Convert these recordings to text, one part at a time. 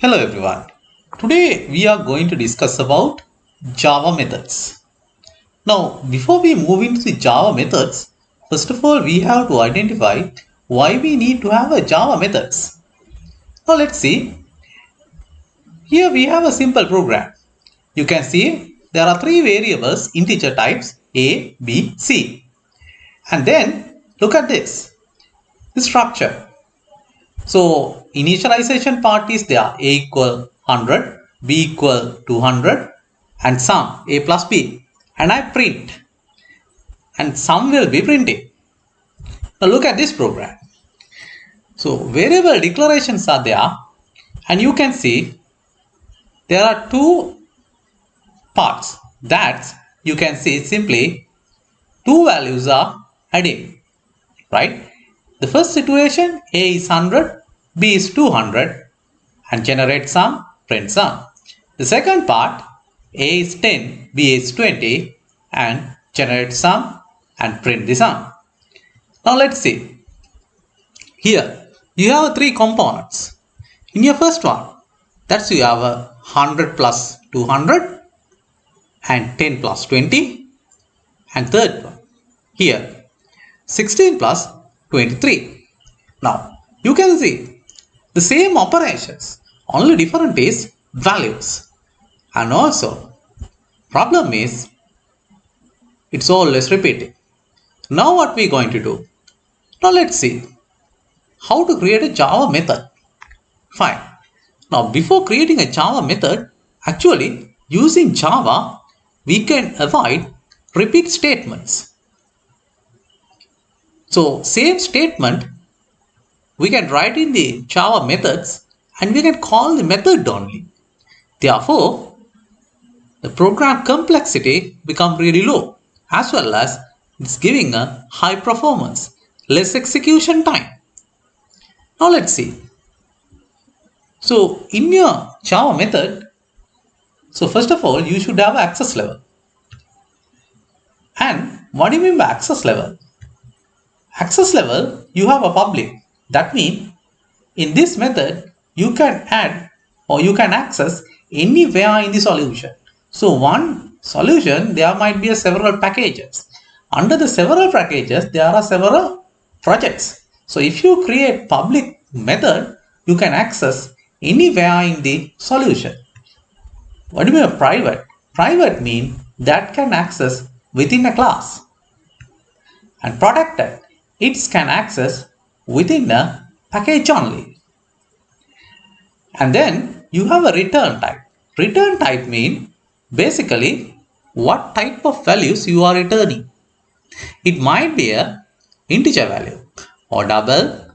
Hello everyone. Today we are going to discuss about Java methods. Now, before we move into the Java methods, first of all we have to identify why we need to have a Java methods. Now let's see. Here we have a simple program. You can see there are three variables integer types A, B, C. And then look at this. The structure. So initialization part is there a equal 100, b equal 200 and sum a plus b, and I print and sum will be printed. Now look at this program. So variable declarations are there and you can see there are two parts that you can see simply two values are adding, right? The first situation a is 100, b is 200 and generate sum, print sum. The second part a is 10, b is 20 and generate sum and print the sum. Now let's see. Here you have three components. In your first one, that's you have a 100 plus 200 and 10 plus 20, and third one here 16 plus 23. Now you can see the same operations, only different is values, and also problem is it's always repeating. Now what we going to do? Now let's see how to create a Java method. Fine. Now before creating a Java method, actually using Java we can avoid repeat statements. So same statement we can write in the Java methods and we can call the method only. Therefore, the program complexity become really low, as well as it's giving a high performance, less execution time. Now let's see. So in your Java method, so first of all you should have access level. And what do you mean by access level? Access level, you have a public. That means in this method you can add or you can access anywhere in the solution. So one solution there might be a several packages. Under the several packages there are several projects. So if you create public method, you can access anywhere in the solution. What do you mean by private? Private means that can access within a class. And protected, it can access within a package only. And then you have a return type. Return type means basically what type of values you are returning. It might be a integer value or double,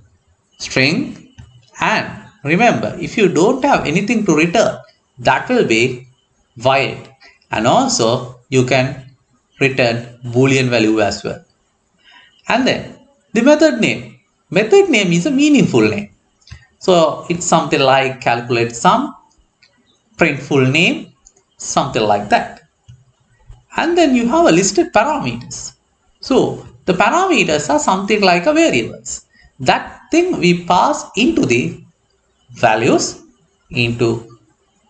string, and remember if you don't have anything to return, that will be void, and also you can return boolean value as well. And then the method name. Method name is a meaningful name. So it's something like calculate sum, print full name, something like that. And then you have a listed parameters. So the parameters are something like a variables. That thing we pass into the values into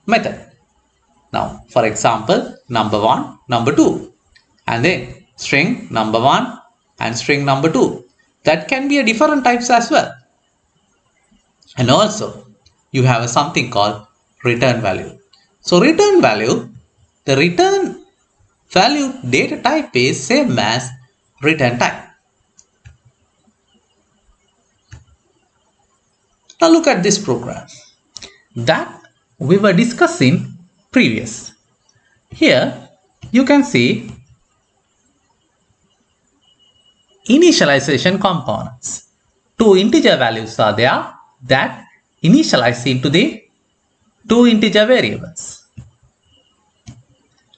method. Now for example, number 1, number 2, and then string number 1 and string number 2. That can be a different types as well. And also you have something called return value. So return value, the return value data type is same as return type. Now look at this program that we were discussing previous. Here you can see initialization components. Two integer values are there that initialize into the two integer variables.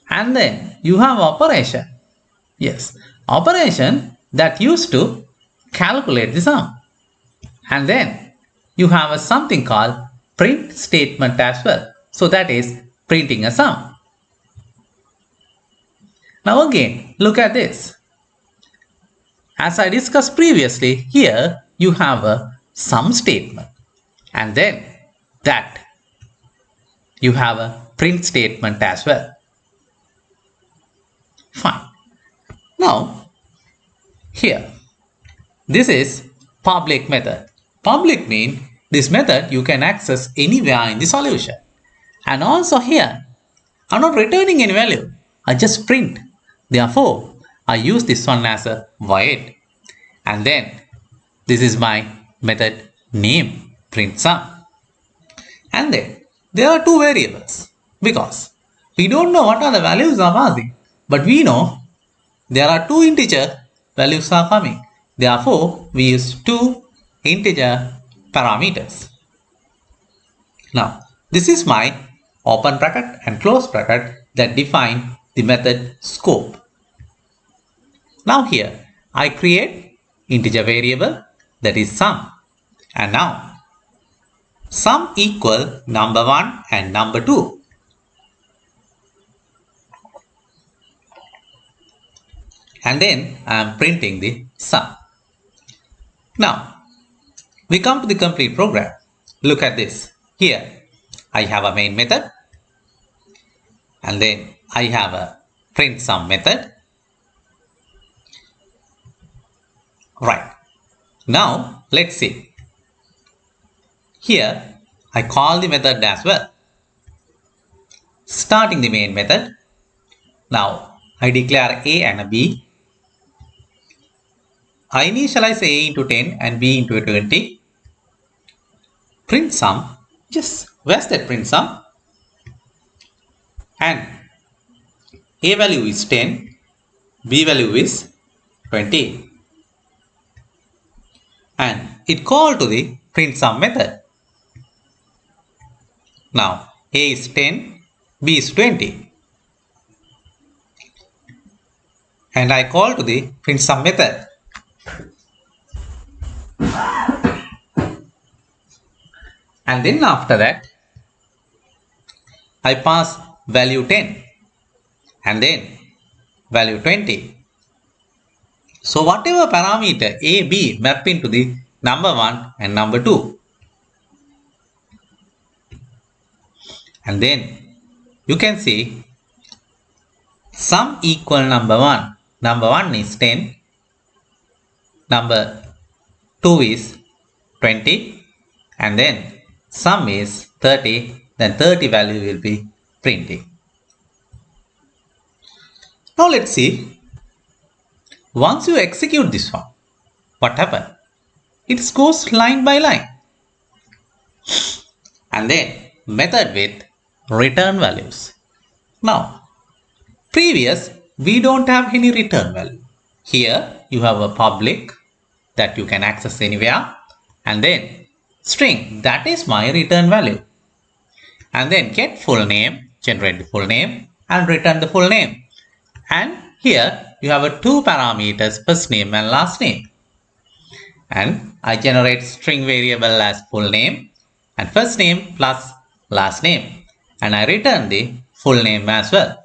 And then you have operation. Yes, operation that used to calculate the sum. And then you have a something called print statement as well. So that is printing a sum. Now again, look at this. As I discussed previously, here you have a sum statement and then that you have a print statement as well. Fine. Now, here, this is public method. Public means this method you can access anywhere in the solution. And also here, I'm not returning any value. I just print. Therefore, I use this one as a void. And then this is my method name, print sum. And then there are two variables because we don't know what are the values are passing, but we know there are two integer values are coming. Therefore, we use two integer parameters. Now, this is my open bracket and close bracket that define the method scope. Now here, I create integer variable that is sum. And now, sum equal number 1 and number 2. And then I am printing the sum. Now, we come to the complete program. Look at this. Here, I have a main method. And then I have a print sum method. Right. Now, let's see. Here, I call the method as well. Starting the main method. Now, I declare A and a B. I initialize A into 10 and B into 20. Print sum. Yes, where's that print sum? And A value is 10, B value is 20. And it called to the print sum method. Now, A is 10, B is 20. And I call to the print sum method. And then after that, I pass value 10 and then value 20. So whatever parameter A, B map into the number 1 and number 2. And then you can see sum equal number 1. Number 1 is 10. Number 2 is 20. And then sum is 30. Then 30 value will be printing. Now let's see. Once you execute this one, what happens? It goes line by line. And then method with return values. Now, previous we don't have any return value. Here you have a public that you can access anywhere. And then string, that is my return value. And then get full name, generate the full name and return the full name. And here you have a two parameters, first name and last name. And I generate string variable as full name and first name plus last name. And I return the full name as well.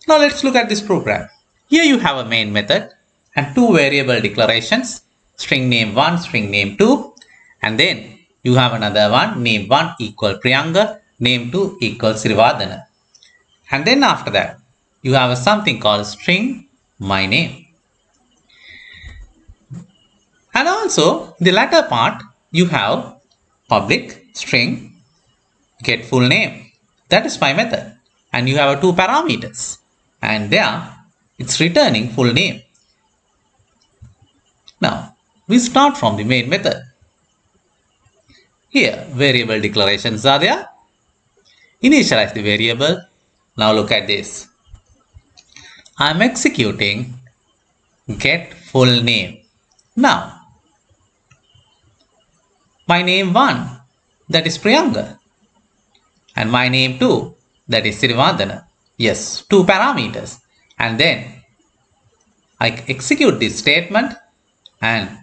Now let's look at this program. Here you have a main method and two variable declarations, string name 1, string name 2. And then you have another one, name 1 equal Priyanga, name 2 equal Srivadana. And then after that, you have something called string my name. And also the latter part, you have public string get full name. That is my method. And you have two parameters. And there it's returning full name. Now we start from the main method. Here variable declarations are there. Initialize the variable. Now look at this. I am executing get full name. Now my name 1 that is Priyanga and my name 2 that is Srivadana. Yes, two parameters. And then I execute this statement and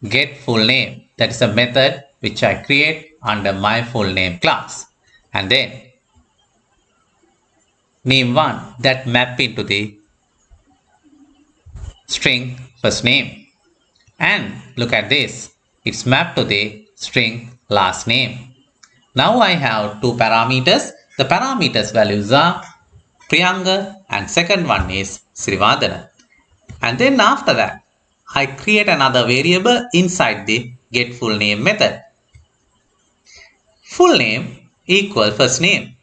get full name. That is a method which I create under my full name class. And then name 1 that map into the string first name. And look at this. It's mapped to the string last name. Now I have two parameters. The parameters values are Priyanga and second one is Srivadana. And then after that, I create another variable inside the getFullName method. Full name equal first name.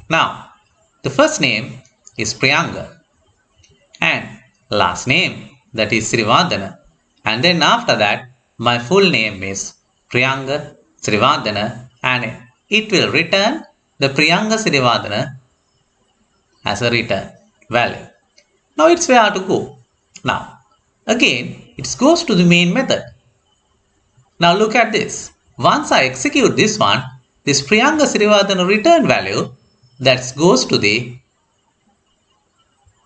Now, the first name is Priyanga and last name that is Srivadana. And then after that, my full name is Priyanga Srivadana and it will return the Priyanga Srivadana as a return value. Now it's where to go. Now, again, it goes to the main method. Now look at this. Once I execute this one, this Priyanga Srivadana return value that goes to the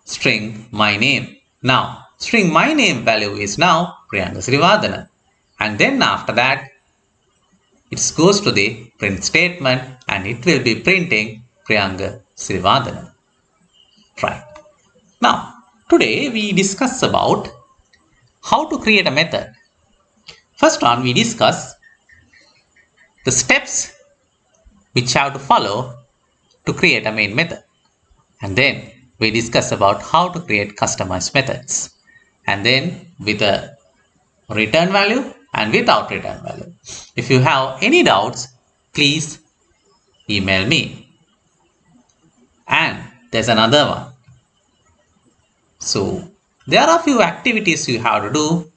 string my name. Now, string my name value is now Priyanga Srivadana. And then after that, it goes to the print statement and it will be printing Priyanga Srivadana. Right. Now, today we discuss about how to create a method. First on, we discuss the steps which have to follow to create a main method. And then we discuss about how to create customized methods. And then with a return value and without return value. If you have any doubts, please email me. And there's another one. So there are a few activities you have to do